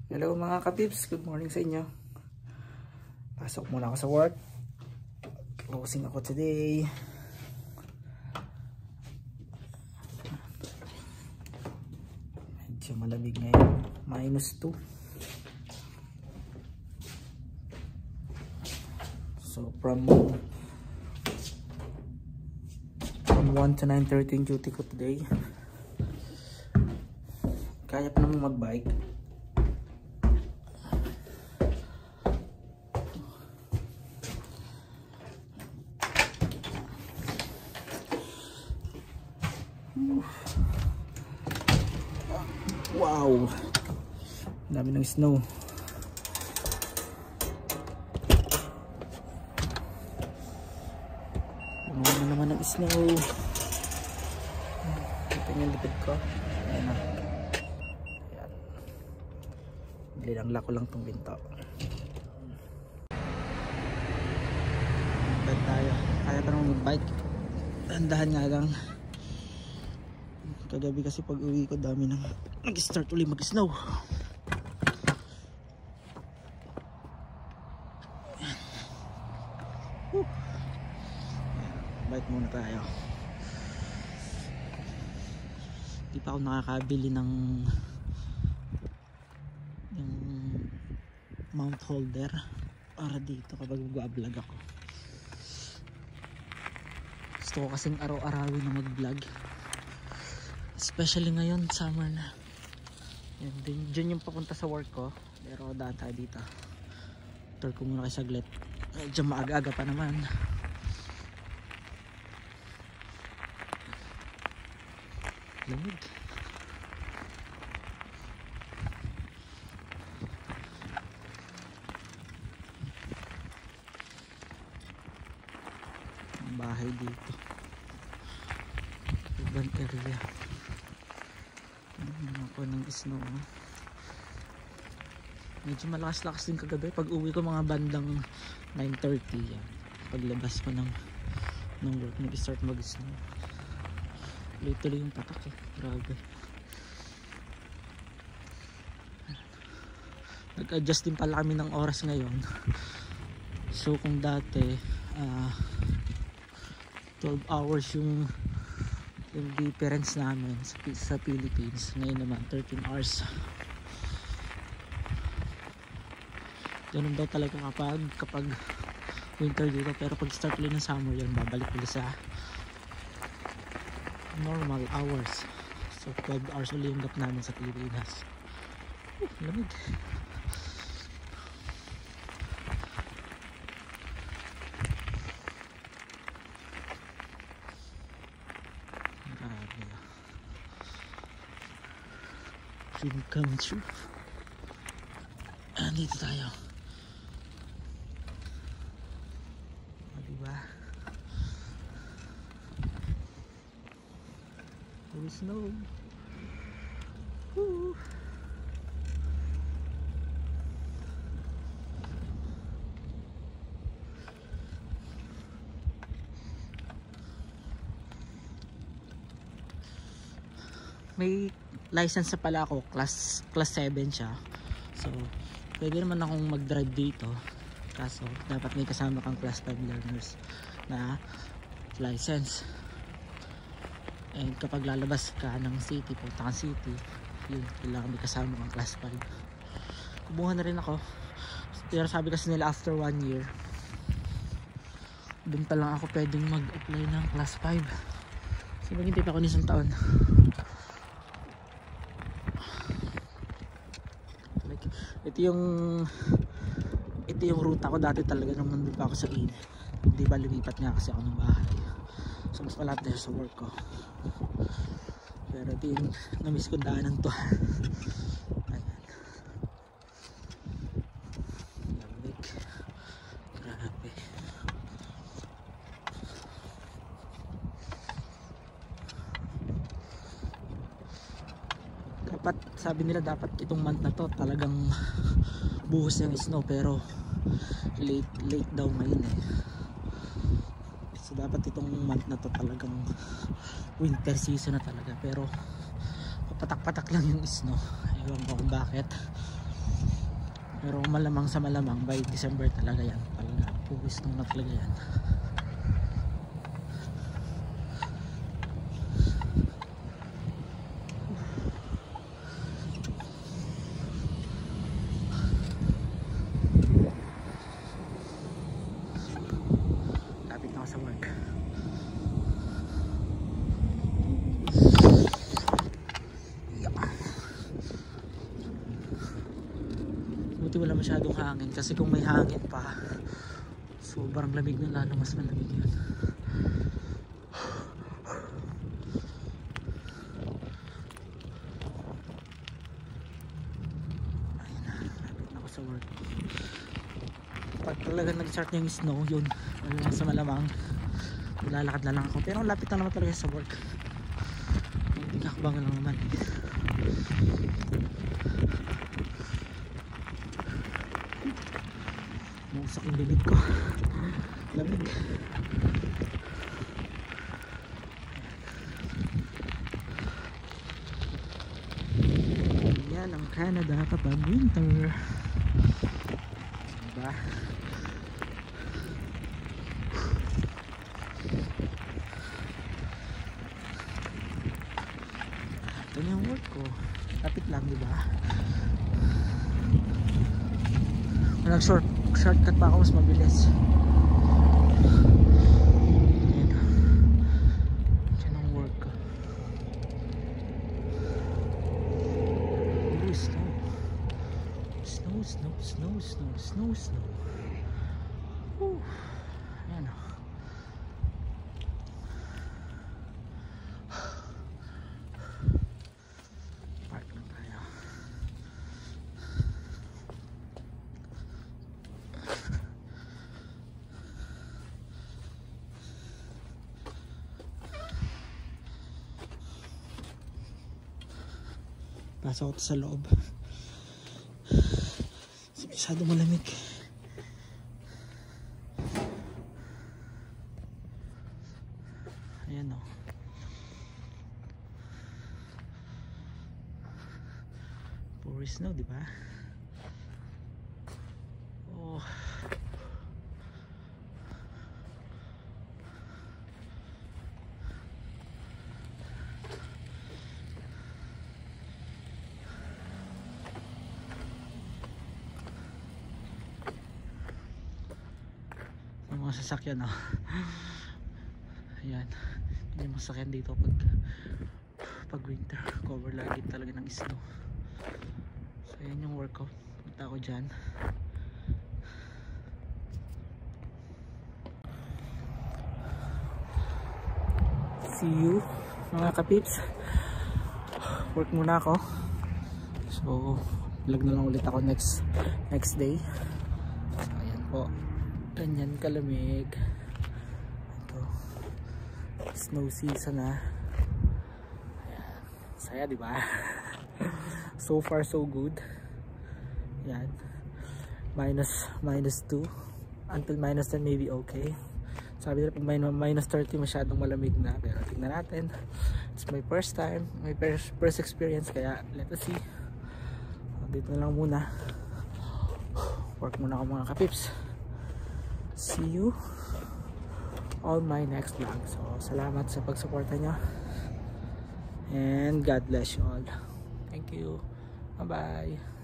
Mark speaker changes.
Speaker 1: Hello mga kapips, good morning sa inyo. Pasok muna ako sa work. Closing ako today. Medyo malamig ngayon, -2. So from 1 to 9:30 yung duty ko today. Kaya pa namang magbike. Wow, dami ng snow. Ano naman ng snow. Ito yung likod ko. Ayan na. Ayan. Linangla ko lang tong binto. Bike tayo. Kaya pa naman mag-bike. Tandahan nga lang. Kagabi kasi pag uwi ko dami nang nag-start ulit mag-snow. Bike muna tayo. Di pa ako nakakabili ng yung mount holder para dito kapag mag-vlog ako. Gusto ko kasing araw-arawin na mag-vlog. Especially ngayon, summer na. Yan, dyan yung papunta sa work ko. Pero daan tayo dito. Tour ko muna kayo saglit. Medyo maaga-aga pa naman. Lamig. Ang bahay dito. Urban area. Ako ng snow. Medyo malakas-lakas din kagabi. Pag uwi ko mga bandang 9:30 yan. Paglabas ko ng work, nag-start mag-snow. Tuloy-tuloy yung patak eh. Grabe. Nag-adjust din pala kami ng oras ngayon. So kung dati 12 hours yung difference namin sa Philippines, ngayon naman 13 hours. Ganun daw talaga kapag winter dito, pero pag start ulit ng summer yan, babalik ulit sa normal hours. So 12 hours ulit yung gap namin sa Pilipinas. Lamig. Dream come true. Dito tayo. Diba? There is snow. Woo. May license na pala ako, class 7 siya. So pwede naman akong mag-drive dito. Kaso dapat may kasama kang class 5 learners na license. And kapag lalabas ka ng city, punta kang city, yun, kailangan may kasama kang class 5. Kumuha na rin ako. Pero sabi kasi nila after 1 year, dun pa lang ako pwedeng mag-apply ng class 5. So maghintay pa ako ng isang taon. Ito yung ruta ko dati talaga nung nandun pa ako sa Ine. Hindi ba lumipat nga kasi ako ng bahay. So mas malapit na sa work ko. Pero ito yung namiss kong daanan to. Ayan. Lamig. Grabe. Sabi nila dapat itong month na to talagang buhos yung snow, pero late daw ngayon eh. So dapat itong month na to talagang winter season na talaga, pero patak-patak lang yung snow. Ewan ko kung bakit. Pero malamang sa malamang by December talaga yan, talaga pupis nung na talaga yan. Lapit na ako sa work. Buti wala masyadong hangin, kasi kung may hangin pa sobrang lamig na, lalo mas malamig yun. Ayun na, lapit na ako sa work. Pag talaga nag-start yung snow, yun malamang sa malamang lalakad na lang ako, pero lapit na naman talaga sa work. Hindi kakabang lang naman eh. Muusak yung bibig ko, lamig. Yan ang Canada kapag winter, diba? Ito na yung work ko, lapit lang, diba? Shortcut pa ako, mas mabilis. Ayan. Diyan ang work ko. Ooh, snow. Snow, snow, snow, snow, snow, snow. Ooh. Ayan o. Park lang tayo. Pasok ako sa loob. Masyado malamig. Ayan o. Puro snow, diba? Oh. Mga sasakyan oh. Ayan, hindi mga sasakyan dito pag winter, cover lagi talaga ng snow. So ayan yung work ko, punta ako dyan. See you mga kapips, work muna ako, so vlog na lang ulit ako next day. So ayan po, ganyan kalamig. Ito, snow season na. Ayan. Saya diba? So far so good. Yan, minus 2 until minus 10 maybe okay. Sabi nila pag minus 30 masyadong malamig na, pero tingnan natin. It's my first time, my first experience, kaya let us see. Dito na lang muna, work muna ako mga kapips. See you on my next vlog. So salamat sa pagsuporta nyo, and God bless you all. Thank you, bye bye.